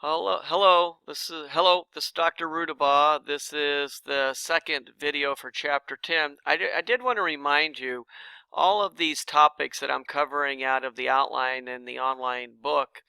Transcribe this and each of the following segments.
Hello. This is Dr. Rudabaugh. This is the second video for Chapter 10. I did want to remind you, all of these topics that I'm covering out of the outline in the online book,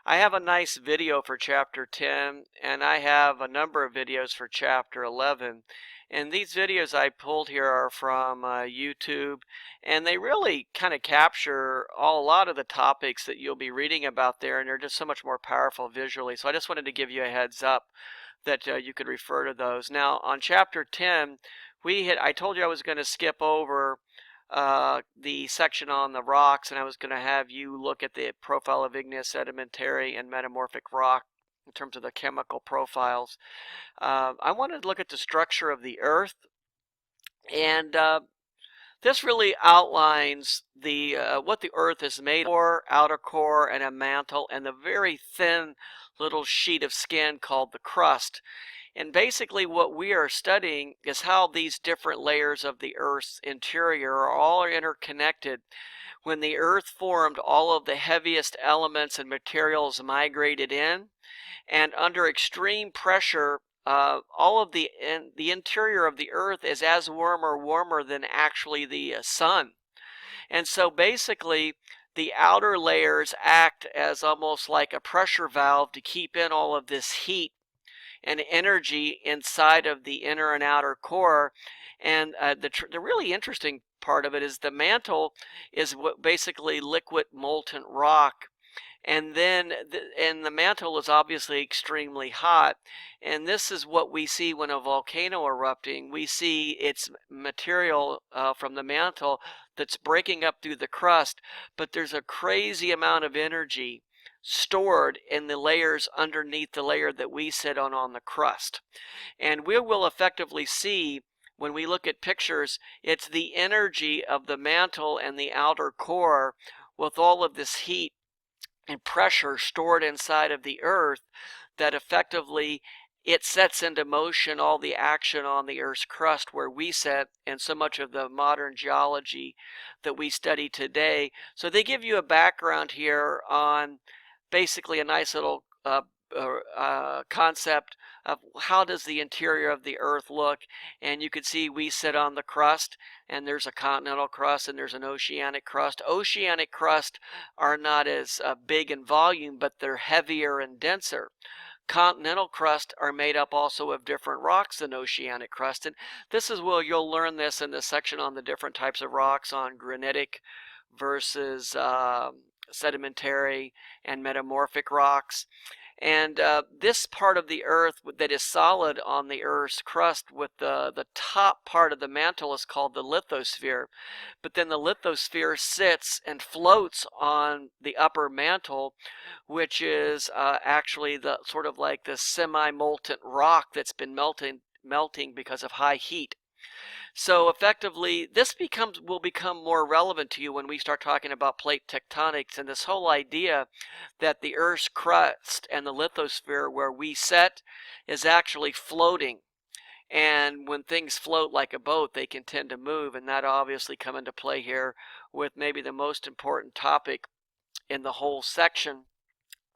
I have a nice video for Chapter 10, and I have a number of videos for Chapter 11. And these videos I pulled here are from YouTube, and they really kind of capture a lot of the topics that you'll be reading about there, and they're just so much more powerful visually. So I just wanted to give you a heads up that you could refer to those. Now, on Chapter 10, I told you I was going to skip over the section on the rocks, and I was going to have you look at the profile of igneous, sedimentary, and metamorphic rock in terms of the chemical profiles. I wanted to look at the structure of the Earth, and this really outlines what the Earth is made of: outer core and a mantle, and the very thin little sheet of skin called the crust. And basically what we are studying is how these different layers of the Earth's interior are all interconnected. When the Earth formed, all of the heaviest elements and materials migrated in, and under extreme pressure, all of the interior of the Earth is as warm or warmer than actually the sun. And so basically, the outer layers act as almost like a pressure valve to keep in all of this heat and energy inside of the inner and outer core. And the really interesting part of it is the mantle is what basically liquid molten rock. And then the mantle is obviously extremely hot, and this is what we see when a volcano erupting. We see its material from the mantle that's breaking up through the crust, but there's a crazy amount of energy stored in the layers underneath the layer that we sit on the crust. And we will effectively see, when we look at pictures, it's the energy of the mantle and the outer core with all of this heat and pressure stored inside of the Earth that effectively it sets into motion all the action on the Earth's crust where we sit, and so much of the modern geology that we study today. So they give you a background here on basically a nice little concept of how does the interior of the Earth look. And you can see we sit on the crust, and there's a continental crust and there's an oceanic crust. Oceanic crust are not as big in volume, but they're heavier and denser. Continental crust are made up also of different rocks than oceanic crust, and this is where you'll learn this in this section on the different types of rocks, on granitic versus sedimentary and metamorphic rocks. And this part of the Earth that is solid on the Earth's crust with the top part of the mantle is called the lithosphere. But then the lithosphere sits and floats on the upper mantle, which is actually the sort of like the semi-molten rock that's been melting because of high heat. So effectively, this will become more relevant to you when we start talking about plate tectonics and this whole idea that the Earth's crust and the lithosphere where we sit is actually floating. And when things float like a boat, they can tend to move, and that obviously come into play here with maybe the most important topic in the whole section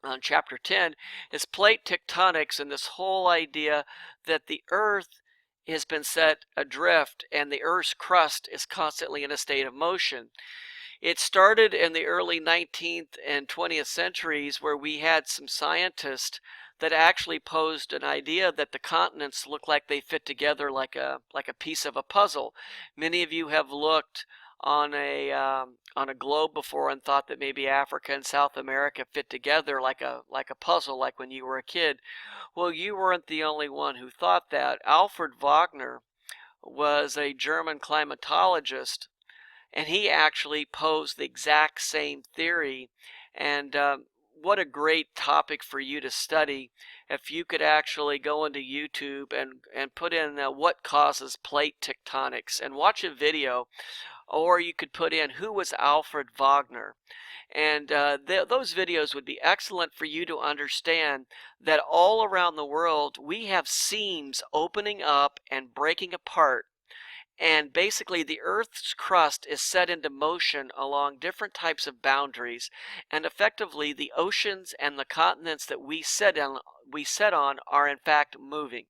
on Chapter 10 is plate tectonics, and this whole idea that the Earth has been set adrift and the Earth's crust is constantly in a state of motion. It started in the early 19th and 20th centuries, where we had some scientists that actually posed an idea that the continents look like they fit together like a piece of a puzzle. Many of you have looked on a globe before and thought that maybe Africa and South America fit together like a puzzle, like when you were a kid. Well, you weren't the only one who thought that. Alfred Wegener was a German climatologist, and he actually posed the exact same theory. And what a great topic for you to study if you could actually go into YouTube and put in what causes plate tectonics and watch a video. Or you could put in, who was Alfred Wegener? And those videos would be excellent for you to understand that all around the world we have seams opening up and breaking apart. And basically, the Earth's crust is set into motion along different types of boundaries, and effectively, the oceans and the continents that we set on are in fact moving.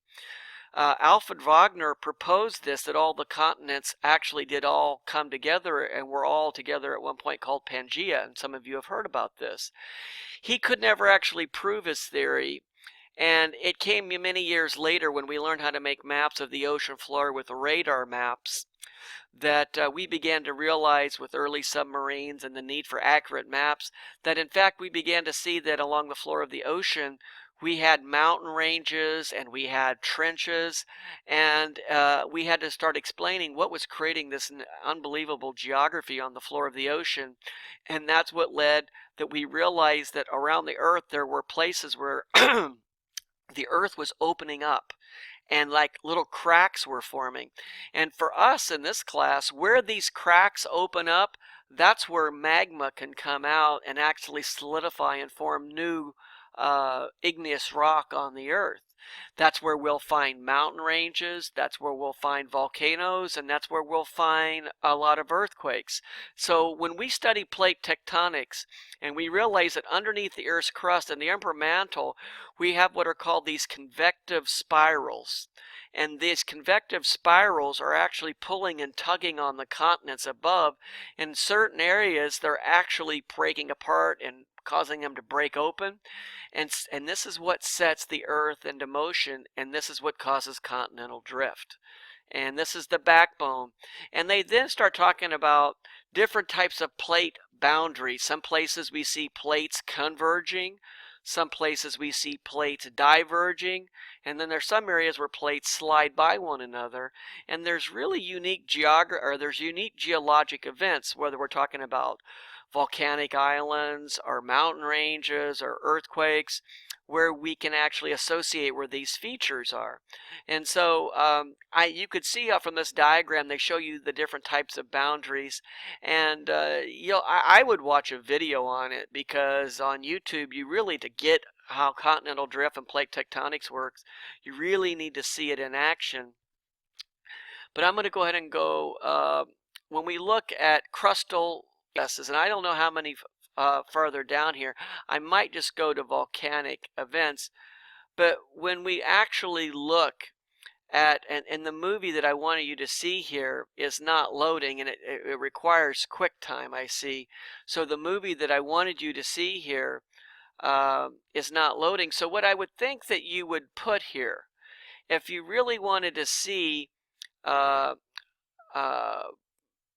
Alfred Wegener proposed this, that all the continents actually did all come together and were all together at one point, called Pangaea, and some of you have heard about this. He could never actually prove his theory, and it came many years later when we learned how to make maps of the ocean floor with radar maps that we began to realize, with early submarines and the need for accurate maps, that in fact we began to see that along the floor of the ocean we had mountain ranges and we had trenches, and we had to start explaining what was creating this unbelievable geography on the floor of the ocean. And that's what led that we realized that around the Earth there were places where the Earth was opening up and like little cracks were forming. And for us in this class, where these cracks open up, that's where magma can come out and actually solidify and form new igneous rock on the Earth. That's where we'll find mountain ranges, that's where we'll find volcanoes, and that's where we'll find a lot of earthquakes. So when we study plate tectonics and we realize that underneath the Earth's crust and the upper mantle, we have what are called these convective spirals. And these convective spirals are actually pulling and tugging on the continents above. In certain areas, they're actually breaking apart and causing them to break open. And this is what sets the Earth into motion, and this is what causes continental drift. And this is the backbone. And they then start talking about different types of plate boundaries. Some places we see plates converging. Some places we see plates diverging, and then there's some areas where plates slide by one another. And there's really unique geologic events, whether we're talking about volcanic islands or mountain ranges or earthquakes, where we can actually associate where these features are. And so you could see from this diagram, they show you the different types of boundaries. And I would watch a video on it, because on YouTube, you really, to get how continental drift and plate tectonics works, you really need to see it in action. But I'm going to go ahead and go, when we look at crustal gases, and I don't know how many further down here, I might just go to volcanic events. But when we actually look at, and the movie that I wanted you to see here is not loading, and it requires QuickTime, I see. So the movie that I wanted you to see here is not loading. So what I would think that you would put here, if you really wanted to see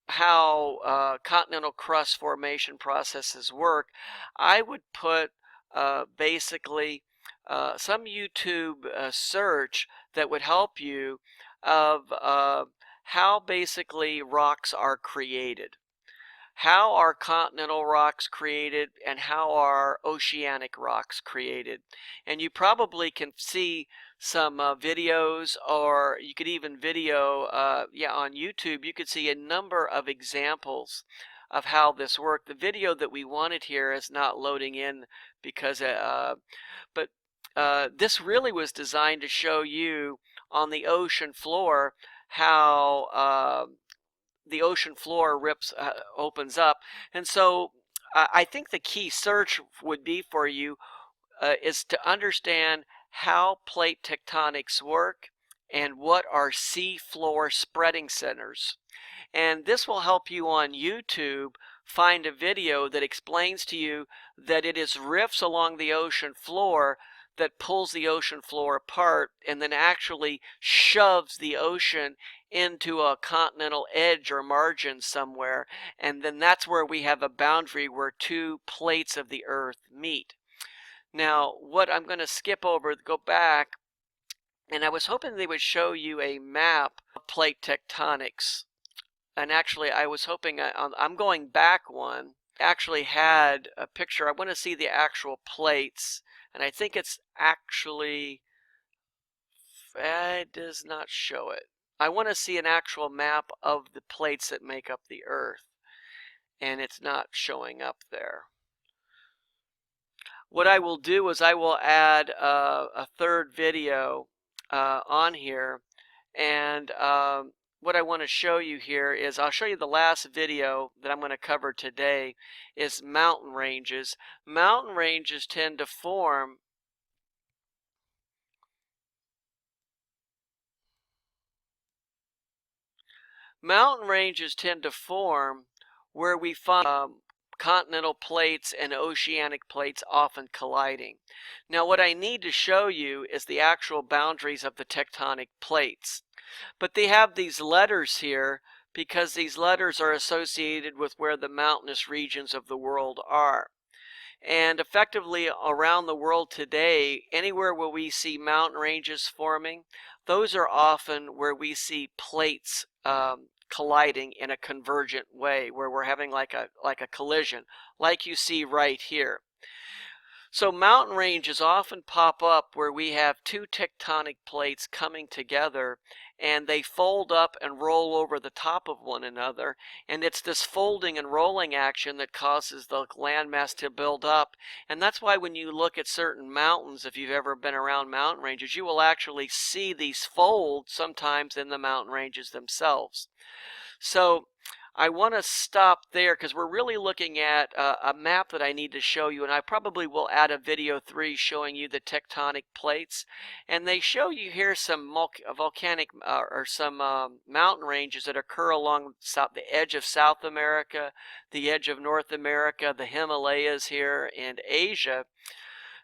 how continental crust formation processes work, I would put basically some YouTube search that would help you of how basically rocks are created. How are continental rocks created, and how are oceanic rocks created? And you probably can see some videos, or you could even video, on YouTube, you could see a number of examples of how this worked. The video that we wanted here is not loading in because, this really was designed to show you on the ocean floor how the ocean floor opens up. And so I think the key search would be for you is to understand how plate tectonics work and what are sea floor spreading centers. And this will help you on YouTube find a video that explains to you that it is rifts along the ocean floor that pulls the ocean floor apart and then actually shoves the ocean into a continental edge or margin somewhere. And then that's where we have a boundary where two plates of the Earth meet. Now, what I'm going to skip over, go back, and I was hoping they would show you a map of plate tectonics. And actually, I was hoping, I'm going back one, actually had a picture. I want to see the actual plates, and I think it's actually, it does not show it. I want to see an actual map of the plates that make up the Earth, and it's not showing up there. What I will do is I will add a third video on here, and what I want to show you here is I'll show you the last video that I'm going to cover today is mountain ranges. Mountain ranges tend to form where we find continental plates and oceanic plates often colliding. Now what I need to show you is the actual boundaries of the tectonic plates. But they have these letters here because these letters are associated with where the mountainous regions of the world are. And effectively around the world today, anywhere where we see mountain ranges forming, those are often where we see plates colliding in a convergent way, where we're having like a collision, like you see right here. So mountain ranges often pop up where we have two tectonic plates coming together and they fold up and roll over the top of one another, and it's this folding and rolling action that causes the landmass to build up. And that's why when you look at certain mountains, if you've ever been around mountain ranges, you will actually see these fold sometimes in the mountain ranges themselves. So I want to stop there because we're really looking at a map that I need to show you, and I probably will add a video 3 showing you the tectonic plates. And they show you here some volcanic or some mountain ranges that occur along the edge of South America, the edge of North America, the Himalayas here, and Asia.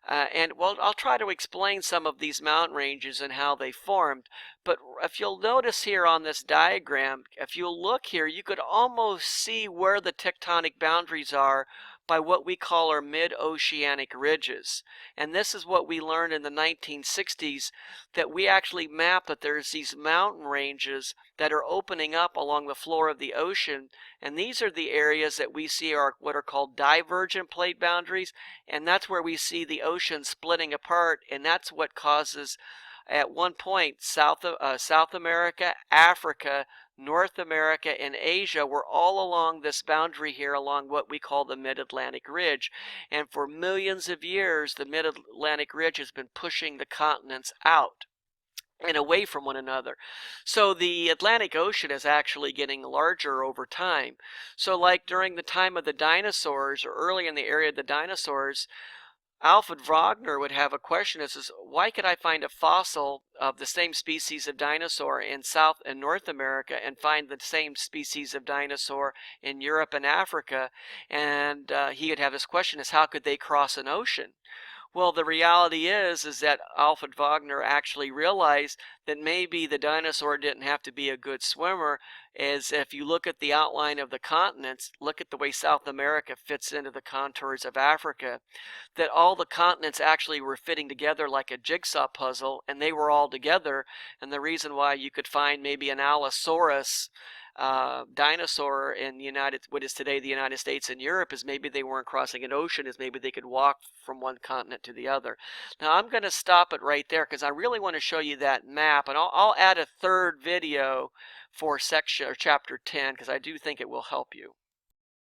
And well, I'll try to explain some of these mountain ranges and how they formed. But if you'll notice here on this diagram, if you'll look here, you could almost see where the tectonic boundaries are by what we call our mid-oceanic ridges. And this is what we learned in the 1960s, that we actually map that there's these mountain ranges that are opening up along the floor of the ocean, and these are the areas that we see are what are called divergent plate boundaries, and that's where we see the ocean splitting apart, and that's what causes at one point South America, Africa, North America, and Asia were all along this boundary here along what we call the Mid-Atlantic Ridge. And for millions of years, the Mid-Atlantic Ridge has been pushing the continents out and away from one another. So the Atlantic Ocean is actually getting larger over time. So like during the time of the dinosaurs, or early in the area of the dinosaurs, Alfred Wagner would have a question as why could I find a fossil of the same species of dinosaur in South and North America and find the same species of dinosaur in Europe and Africa? And he would have this question is how could they cross an ocean? Well, the reality is that Alfred Wagner actually realized that maybe the dinosaur didn't have to be a good swimmer, as if you look at the outline of the continents, look at the way South America fits into the contours of Africa, that all the continents actually were fitting together like a jigsaw puzzle, and they were all together. And the reason why you could find maybe an Allosaurus dinosaur in what is today the United States and Europe is maybe they weren't crossing an ocean, is maybe they could walk from one continent to the other. Now I'm going to stop it right there because I really want to show you that map, and I'll add a third video for section or chapter 10 because I do think it will help you.